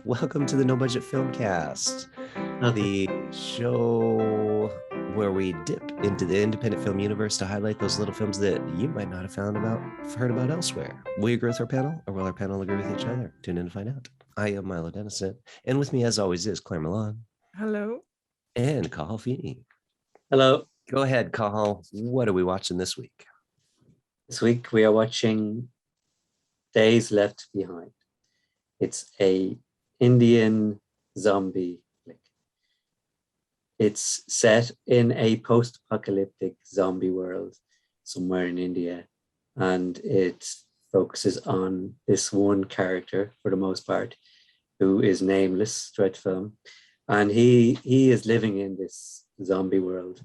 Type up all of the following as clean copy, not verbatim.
Welcome to the No Budget Filmcast, the show where we dip into the independent film universe to highlight those little films that you might not have heard about elsewhere. Will you agree with our panel, or will our panel agree with each other? Tune in to find out. I am Milo Dennison, and with me, as always, is Claire Milan. Hello. And Cathal Feeney. Hello. Go ahead, Cathal. What are we watching this week? This week we are watching Days Left Behind. It's a Indian zombie flick. It's set in a post-apocalyptic zombie world somewhere in India, and it focuses on this one character for the most part, who is nameless throughout the film, and he is living in this zombie world.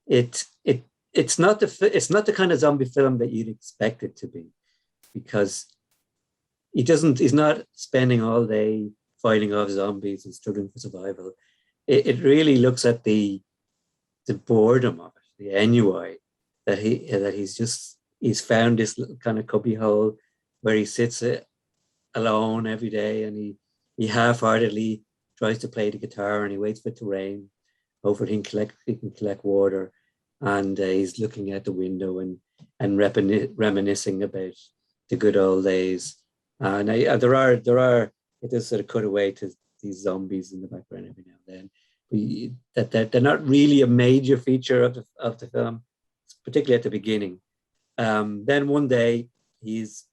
It's not the kind of zombie film that you'd expect it to be, because he's not spending all day fighting off zombies and struggling for survival. It really looks at the boredom of it, the ennui that he's found this little kind of cubby hole where he sits alone every day, and he half-heartedly tries to play the guitar, and he waits for it to rain, hopefully he can collect water, and he's looking at the window and reminiscing about the good old days. And there are it does sort of cut away to these zombies in the background every now and then. They're not really a major feature of the film, particularly at the beginning. Then one day he's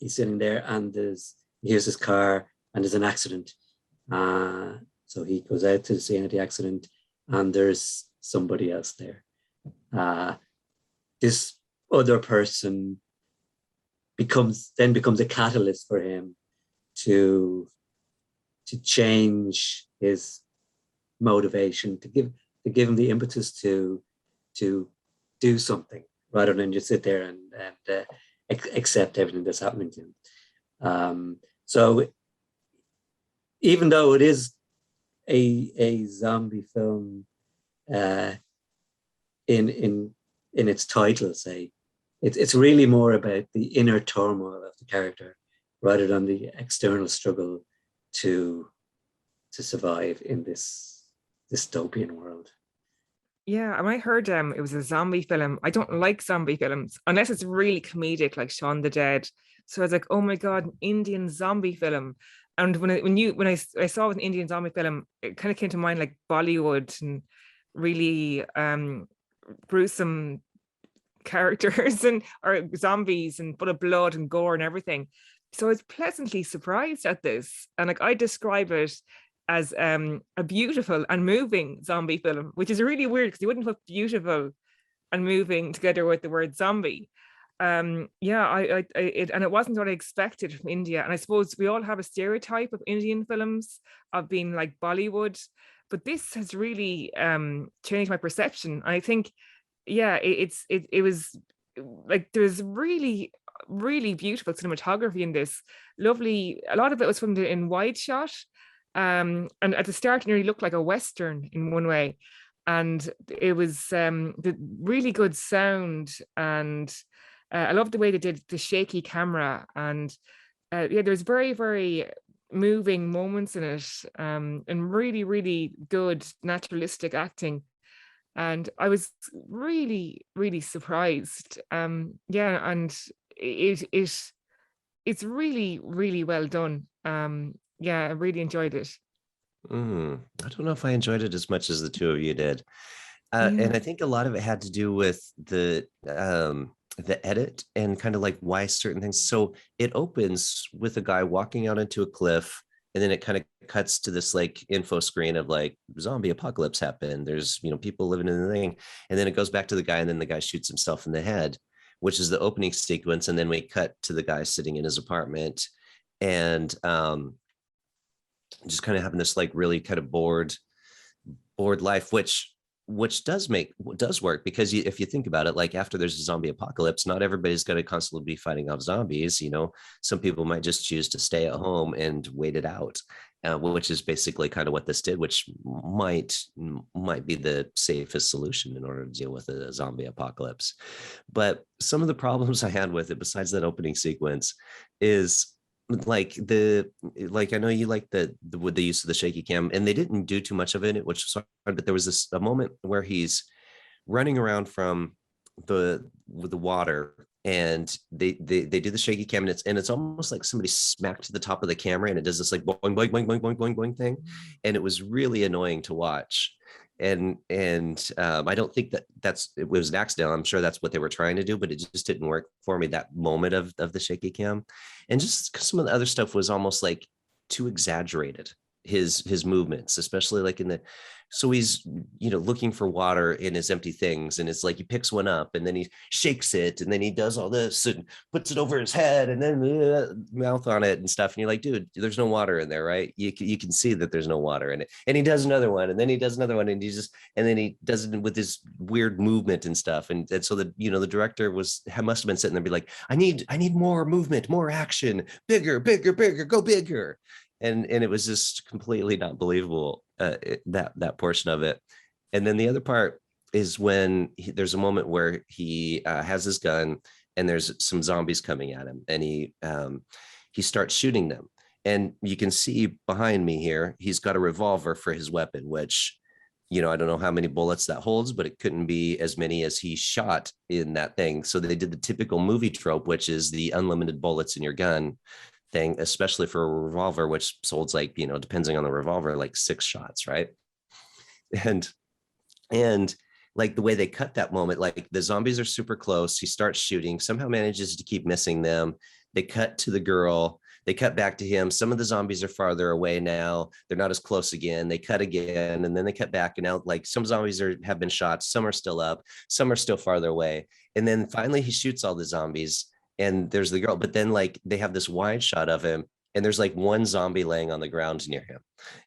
sitting there, and he hears his car, and there's an accident. So he goes out to the scene of the accident, and there's somebody else there. This other person becomes a catalyst for him to change his motivation, to give him the impetus to do something rather than just sit there and accept everything that's happening to him. So even though it is a zombie film in its title, say, it's really more about the inner turmoil of the character rather than the external struggle to survive in this dystopian world. Yeah, and I heard it was a zombie film. I don't like zombie films unless it's really comedic, like Shaun the Dead. So I was like, oh my God, an Indian zombie film. And when I saw an Indian zombie film, it kind of came to mind like Bollywood and really gruesome characters or zombies and full of blood and gore and everything. So I was pleasantly surprised at this, and like I describe it as a beautiful and moving zombie film, which is really weird because you wouldn't put beautiful and moving together with the word zombie. And it wasn't what I expected from India, and I suppose we all have a stereotype of Indian films of being like Bollywood, but this has really changed my perception. And I think it was like there's really beautiful cinematography in this. Lovely, a lot of it was filmed in wide shot, and at the start it nearly looked like a western in one way, and it was the really good sound, and I love the way they did the shaky camera, and there's very, very moving moments in it, and really, really good naturalistic acting. And I was really, really surprised. And it's really, really well done. I really enjoyed it. I don't know if I enjoyed it as much as the two of you did. And I think a lot of it had to do with the edit and kind of like why certain things. So it opens with a guy walking out into a cliff, and then it kind of cuts to this like info screen of like zombie apocalypse happened. There's, people living in the thing. And then it goes back to the guy, and then the guy shoots himself in the head, which is the opening sequence. And then we cut to the guy sitting in his apartment and just kind of having this like really kind of bored life, which does work, because if you think about it, like after there's a zombie apocalypse, not everybody's going to constantly be fighting off zombies. Some people might just choose to stay at home and wait it out, which is basically kind of what this did, which might be the safest solution in order to deal with a zombie apocalypse. But some of the problems I had with it, besides that opening sequence, is like I know you like the with the use of the shaky cam, and they didn't do too much of it, which was hard, but there was a moment where he's running around from with the water, and they do the shaky cam, and it's almost like somebody smacked the top of the camera, and it does this like boing boing boing boing boing boing boing thing, and it was really annoying to watch. And I don't think it was an accident. I'm sure that's what they were trying to do, but it just didn't work for me, that moment of the shaky cam. And just some of the other stuff was almost like too exaggerated, his movements, especially like so he's looking for water in his empty things, and it's like he picks one up and then he shakes it, and then he does all this and puts it over his head, and then mouth on it and stuff, and you're like, dude, there's no water in there, right? You can see that there's no water in it. And he does another one, and then he does another one, and then he does it with this weird movement and stuff, and so the director must have been sitting there, be like, I need more movement, more action, bigger, go bigger. And it was just completely not believable, that portion of it. And then the other part is when there's a moment where he has his gun, and there's some zombies coming at him, and he starts shooting them. And you can see behind me here, he's got a revolver for his weapon, which, I don't know how many bullets that holds, but it couldn't be as many as he shot in that thing. So they did the typical movie trope, which is the unlimited bullets in your gun thing, especially for a revolver, which holds like, depending on the revolver, like 6 shots, right? And like the way they cut that moment, like the zombies are super close, he starts shooting, somehow manages to keep missing them. They cut to the girl, they cut back to him. Some of the zombies are farther away now, they're not as close again. They cut again, and then they cut back, and now like some zombies have been shot, some are still up, some are still farther away. And then finally he shoots all the zombies, and there's the girl, but then like they have this wide shot of him, and there's like one zombie laying on the ground near him,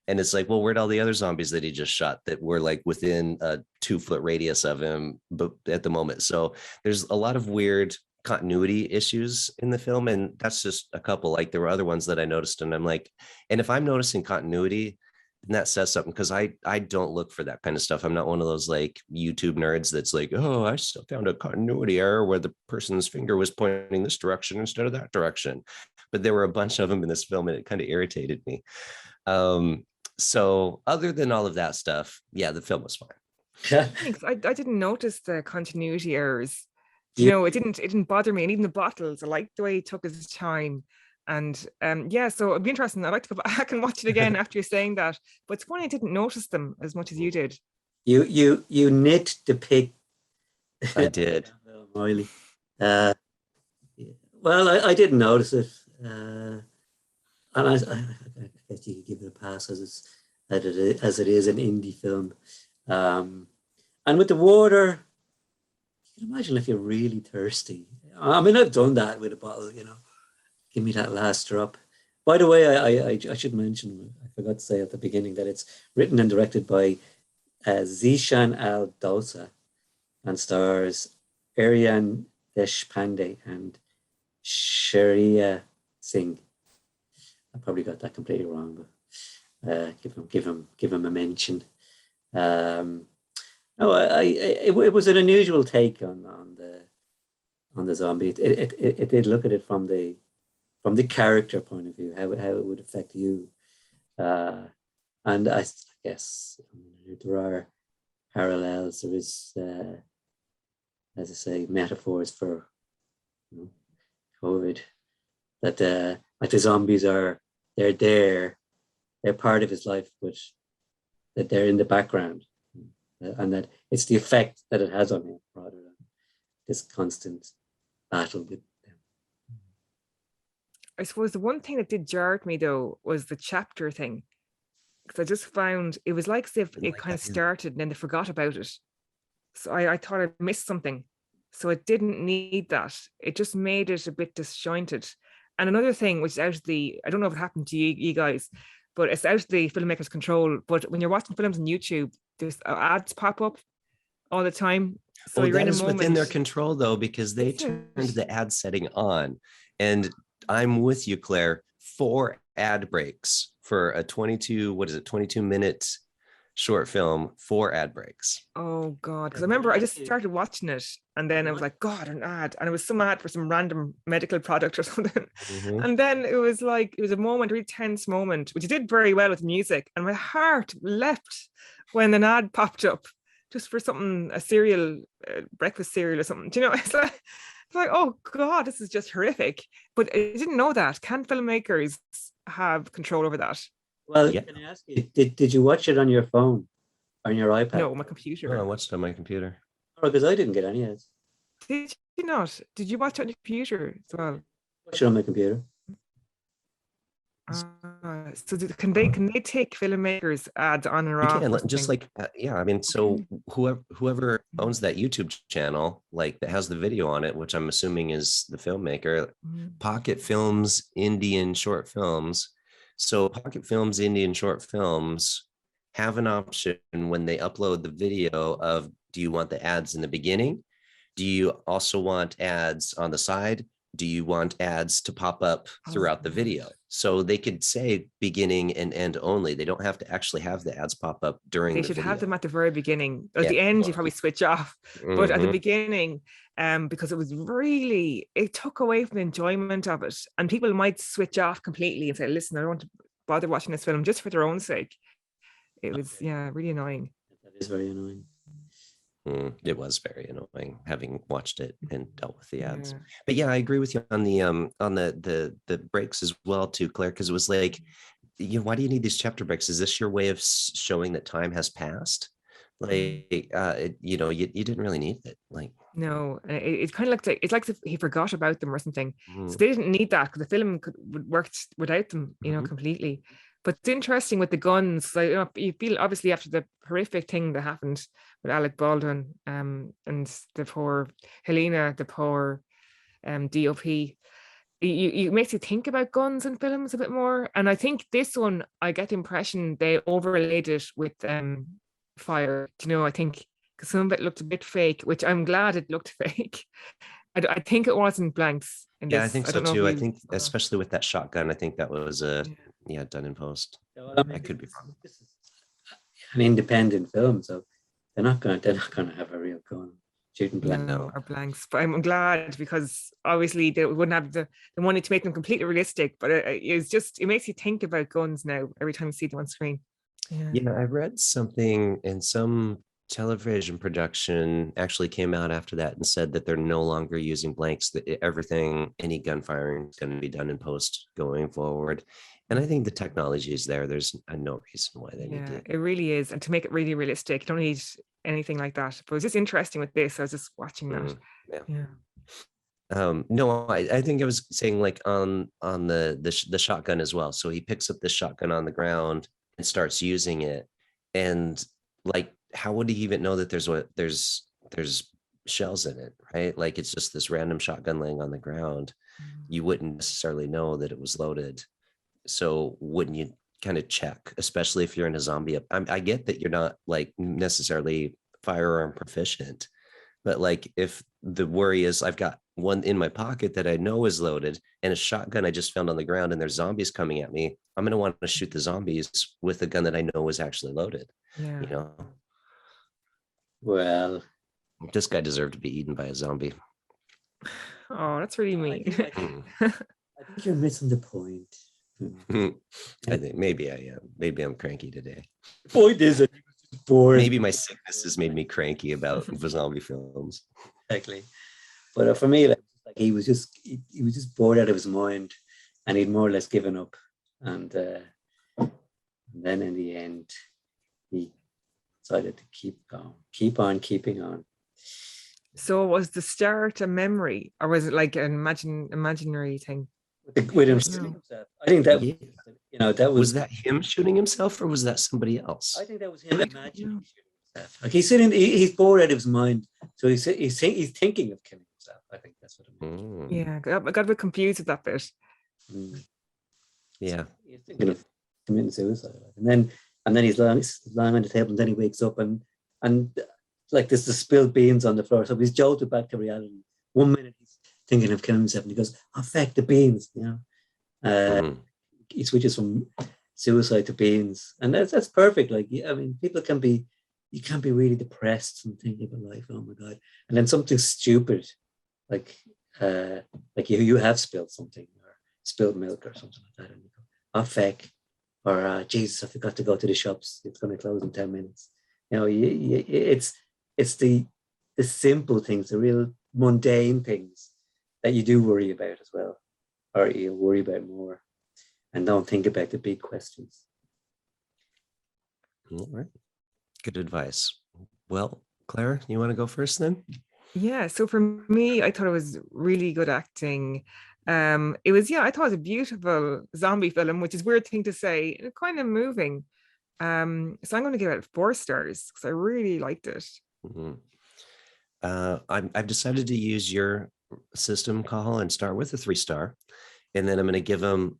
and it's like, well, where'd all the other zombies that he just shot that were like within a 2-foot radius of him but at the moment? So there's a lot of weird continuity issues in the film, and that's just a couple. Like there were other ones that I noticed, and I'm like, and if I'm noticing continuity, and that says something, because I don't look for that kind of stuff. I'm not one of those like YouTube nerds that's like, oh, I still found a continuity error where the person's finger was pointing this direction instead of that direction. But there were a bunch of them in this film, and it kind of irritated me. So other than all of that stuff, yeah, the film was fine. Thanks. I didn't notice the continuity errors. Yeah. It didn't bother me. And even the bottles, I liked the way he took his time. And so it'd be interesting. I'd like to go back and watch it again after you're saying that. But it's funny I didn't notice them as much as you did. You knit the pig. I did. Miley. Well, I didn't notice it. And I guess you could give it a pass as it is an indie film. And with the water, you can imagine if you're really thirsty. I mean, I've done that with a bottle, give me that last drop. By the way, I should mention, I forgot to say at the beginning, that it's written and directed by Zeeshan al Dossa, and stars Aryan, Deshpande, and Shreya, Singh. I probably got that completely wrong, but give him a mention. It was an unusual take on the zombie. It did look at it from the character point of view, how it would affect you, and I guess there are parallels. There is, as I say, metaphors for COVID. That like the zombies they're part of his life, but that they're in the background, and that it's the effect that it has on him rather than this constant battle with them. I suppose the one thing that did jar at me though was the chapter thing, because I just found it was like as if it kind of started and then they forgot about it. So I thought I missed something. So it didn't need that. It just made it a bit disjointed. And another thing, which is out of I don't know if it happened to you guys, but it's out of the filmmaker's control. But when you're watching films on YouTube, there's ads pop up all the time. So you're in a moment. Within their control though, because they turned the ad setting on. And I'm with you, Claire, 4 ad breaks for a 22 minute short film for ad breaks. Oh God. Because I remember I just started watching it and then I was like, God, an ad. And it was some ad for some random medical product or something. Mhm. And then it was like, it was a moment, a really tense moment, which it did very well with music. And my heart leapt when an ad popped up just for something, a cereal, breakfast cereal or something. Do you know? It's like, oh God, this is just horrific. But I didn't know that. Can filmmakers have control over that? Well, Yeah. can I ask you, did you watch it on your phone, on your iPad? No, my Oh, I computer. watched it on my computer. Oh, because I didn't get any ads. Did you not? Did you watch it on your computer as well? Watch it on my computer. So can they take filmmakers ads on or You off? can Or just something? like yeah, I mean, so Okay. whoever owns that YouTube channel, like that has the video on it, which I'm assuming is the filmmaker, Mm. Pocket Films Indian Short Films. So Pocket Films Indian Short Films have an option when they upload the video of, do you want the ads in the beginning? Do you also want ads on the side? Do you want ads to pop up throughout the video? So they could say beginning and end only. They don't have to actually have the ads pop up during They the should video. have them at the very beginning. At Yeah. the end, you probably switch off, but at the Mhm. beginning, because it was really, it took away from the enjoyment of it, and people might switch off completely and say, "Listen, I don't want to bother watching this film just for their own sake." It was, yeah, really annoying. That is very annoying. It was very annoying having watched it and dealt with the ads. Yeah. But yeah, I agree with you on the breaks as well too, Claire, because it was like, why do you need these chapter breaks? Is this your way of showing that time has passed? Like, you didn't really need it. Like, No, it's kind of like it's like if he forgot about them or something. So mm, they didn't need that because the film would work without them, Mhm. completely. But it's interesting with the guns. Like, you feel obviously after the horrific thing that happened with Alec Baldwin, and the poor Helena, the poor DOP. You makes you think about guns in films a bit more. And I think this one, I get the impression they overlaid it with fire. I think because some of it looked a bit fake, which I'm glad it looked fake. I think it wasn't blanks in yeah, I this. think I so don't know if too. I you think saw that. especially with that shotgun, I think that was Yeah. done in post. So, I mean, I could be wrong. this is an independent film, so they're not going to have a real gun shooting blank. No, or blanks. But I'm glad because obviously they wouldn't have the money to make them completely realistic. But it makes you think about guns now every time you see them on screen. Yeah, I read something in some television production actually came out after that and said that they're no longer using blanks, that any gun firing is going to be done in post going forward. And I think the technology is there. There's no reason why they need Yeah, to. it really is. And to make it really realistic, you don't need anything like that. But it was just interesting with this. I was just watching that. Yeah. Yeah. No, I think I was saying like on the shotgun as well. So he picks up the shotgun on the ground and starts using it, and like, how would he even know that there's shells in it, right? Like, it's just this random shotgun laying on the ground. You wouldn't necessarily know that it was loaded. So wouldn't you kind of check, especially if you're in a zombie? I get that you're not like necessarily firearm proficient, but like, if the worry is I've got one in my pocket that I know is loaded and a shotgun I just found on the ground and there's zombies coming at me, I'm going to want to shoot the zombies with a gun that I know is actually loaded. Yeah. Well, This guy deserved to be eaten by a zombie. Oh, that's really mean. I think you're missing the point. I think maybe I am. Maybe I'm cranky today. The point is that he was just bored. Maybe my sickness has made me cranky about zombie films. Exactly. But for me, like he was just bored out of his mind, and he'd more or less given up. And then in the end, he decided to keep on keeping on. So was the start a memory, or was it like an imaginary thing? With him No. shooting himself. I think that that Was that him shooting himself, or was that somebody else? I think that was him imagining shooting himself. Like he's bored out of his mind, so he's thinking of killing himself. I think that's what it means. Yeah, I got a bit confused with that bit. Yeah, he's thinking of committing suicide, and then he's lying on the table, and then he wakes up and like there's the spilled beans on the floor, so he's jolted back to reality. 1 minute he's thinking of killing himself, and he goes, "Oh, feck the beans," He switches from suicide to beings, and that's perfect. Like, I mean, you can be really depressed and thinking about life. Oh my god! And then something stupid, like you have spilled something or spilled milk or something like that, and you go, "Oh feck," or "Jesus, I forgot to go to the shops. It's going to close in 10 minutes." You know, it's the simple things, the real mundane things that you do worry about as well, or you worry about more, and don't think about the big questions. All right. Good advice. Well, Claire, you want to go first then? Yeah, so for me, I thought it was really good acting. It was, yeah, I thought it was a beautiful zombie film, which is a weird thing to say, kind of moving. So I'm going to give it 4 stars because I really liked it. Mm-hmm. I've decided to use your system, call, and start with a 3-star, and then I'm going to give them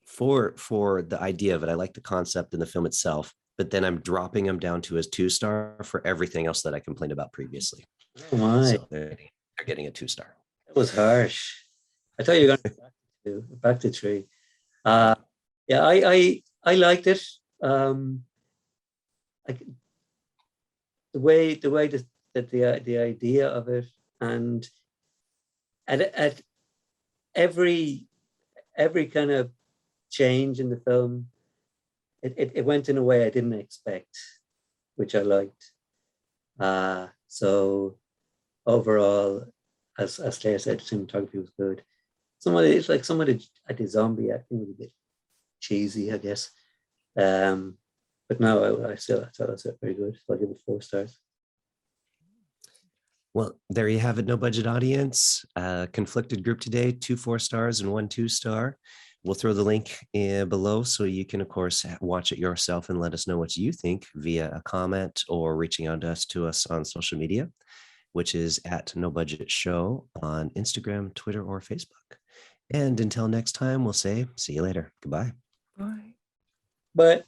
4 for the idea of it. I like the concept and the film itself, but then I'm dropping them down to a 2-star for everything else that I complained about previously. Oh my! So they're getting a 2-star. That was harsh. I thought you were going to back to 3. Yeah, I liked it. Like the way that the idea of it, and at every kind of change in the film, it went in a way I didn't expect, which I liked. So overall, as Shreya said, cinematography was good. Some of the zombie acting was a bit cheesy, I guess. But no, I thought it was very good. So I'll give it 4 stars. Well, there you have it. No budget audience, conflicted group today, 2 4-stars and 1 2-star. We'll throw the link below so you can, of course, watch it yourself and let us know what you think via a comment or reaching out to us on social media, which is at No Budget Show on Instagram, Twitter, or Facebook. And until next time, we'll say, see you later. Goodbye. Bye. But